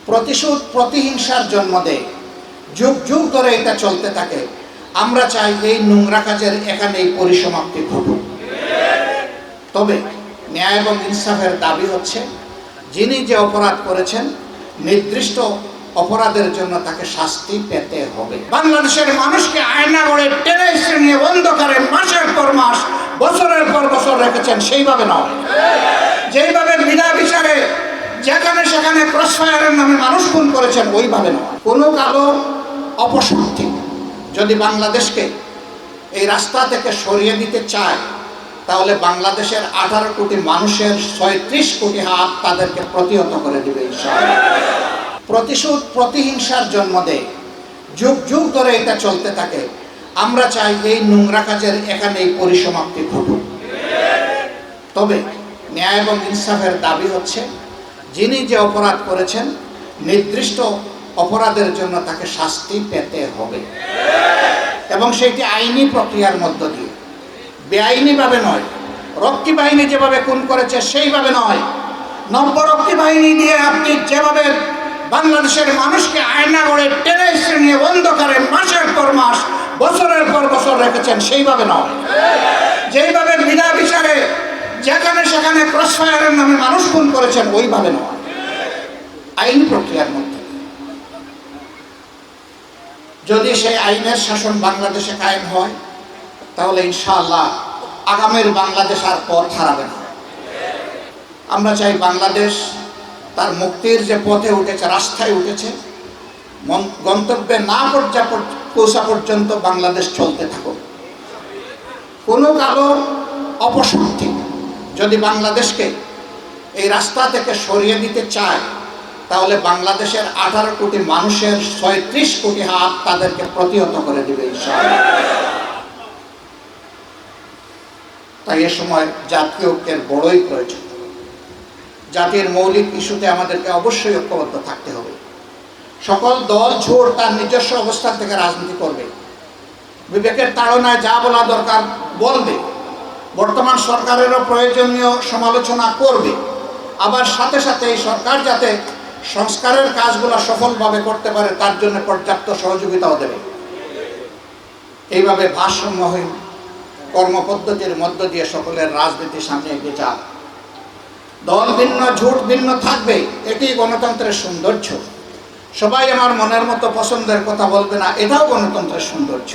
প্রতিশোধ প্রতিহিংসার জন্ম দেয়, যুগ যুগ ধরে এটা চলতে থাকে। আমরা চাই এই নোংরা কাজের এখানেই পরিসমাপ্তি ঘটুক। তবে ন্যায় এবং ইনসাফের দাবি হচ্ছে, যিনি যে অপরাধ করেছেন নির্দিষ্ট অপরাধের জন্য তাকে শাস্তি পেতে হবে। বাংলাদেশের মানুষকে আয়না গড়ে টেনে নিয়ে অন্ধকারে মাসের পর মাস, বছরের পর বছর রেখেছেন, সেইভাবে নয়। যেইভাবে বিনা বিচারে যেখানে সেখানে ক্রসফায়ারের নামে মানুষ খুন করেছেন, ওইভাবে নয়। কোনো কালো অপশক্তি যদি বাংলাদেশকে এই রাস্তা থেকে সরিয়ে দিতে চায়, তাহলে বাংলাদেশের 18 কোটি মানুষের 36 কোটি হাত তাদেরকে প্রতিহত করে দিবে ইনশাআল্লাহ। প্রতিশোধ প্রতিহিংসার জন্ম দেয়, যুগ যুগ ধরে এটা চলতে থাকে। আমরা চাই এই নোংরা কাজের এখানেই পরিসমাপ্তি ঘটুক। তবে ন্যায় এবং ইনসাফের দাবি হচ্ছে, যিনি যে অপরাধ করেছেন নির্দিষ্ট অপরাধের জন্য তাকে শাস্তি পেতে হবে, এবং সেটি আইনি প্রক্রিয়ার মধ্য দিয়ে, বেআইনিভাবে নয়। রক্ষী বাহিনী যেভাবে খুন করেছে সেইভাবে নয়। নব্যরক্ষী বাহিনী দিয়ে আপনি যেভাবে বাংলাদেশের মানুষকে আয়না গড়ে টেনে নিয়ে অন্ধকারে মাসের পর মাস, বছরের পর বছর রেখেছেন, সেইভাবে নয়। যেইভাবে বিনা বিচারে যেখানে সেখানে ক্রসফায়ারের নামে মানুষ খুন করেছেন, ওইভাবে নয়, আইনি প্রক্রিয়ার মধ্যে। যদি সেই আইনের শাসন বাংলাদেশে কায়েম হয়, তাহলে ইনশাআল্লাহ আগামীর বাংলাদেশ আর পথ হারাবে না। আমরা চাই বাংলাদেশ তার মুক্তির যে পথে উঠেছে, রাস্তায় উঠেছে, গন্তব্যে না পৌঁছা পর্যন্ত বাংলাদেশ চলতে থাকুক। কোনো কালো অপশক্তি যদি বাংলাদেশকে এই রাস্তা থেকে সরিয়ে দিতে চায়, তাহলে বাংলাদেশের 18 কোটি মানুষের 36 কোটি হাত তাদেরকে প্রতিহত করে দিবে ইনশাআল্লাহ। তাই এ সময় জাতীয় ঐক্যের বড়ই প্রয়োজন। জাতির মৌলিক ইস্যুতে আমাদেরকে অবশ্যই ঐক্যবদ্ধ থাকতে হবে। সকল দল জোট তার নিজস্ব অবস্থান থেকে রাজনীতি করবে, বিবেকের তাড়নায় যা বলা দরকার বলবে, বর্তমান সরকারেরও প্রয়োজনীয় সমালোচনা করবে। আবার সাথে সাথে এই সরকার যাতে সংস্কারের কাজগুলো সফলভাবে করতে পারে, তার জন্য পর্যাপ্ত সহযোগিতাও দেবে। এইভাবে ভারসাম্যহীন কর্মপদ্ধতির মধ্য দিয়ে সকলের রাজনীতি সামনে এগিয়ে যাক। দল ভিন্ন, ঝুট ভিন্ন থাকবে, এটি গণতন্ত্রের সৌন্দর্য। সবাই আমার মনের মতো পছন্দের কথা বলবে না, এটাও গণতন্ত্রের সৌন্দর্য।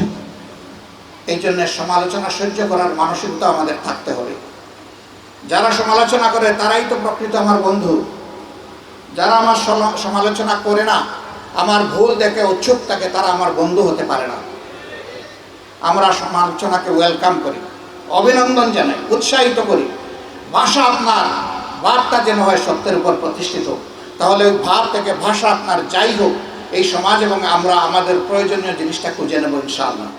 এই জন্য সমালোচনা সহ্য করার মানসিকতা আমাদের থাকতে হবে। যারা সমালোচনা করে তারাই তো প্রকৃত আমার বন্ধু। যারা আমার সমালোচনা করে না, আমার ভুল দেখে উৎসুক থাকে, তারা আমার বন্ধু হতে পারে না। আমরা সমালোচনাকে ওয়েলকাম করি, অভিনন্দন জানাই, উৎসাহিত করি। ভাষা আপনার, ভাবটা যেন হয় সত্যের উপর প্রতিষ্ঠিত। তাহলে ওই ভাব থেকে ভাষা আপনার যাই হোক, এই সমাজ এবং আমরা আমাদের প্রয়োজনীয় জিনিসটা খুঁজে নেব ইনশাআল্লাহ।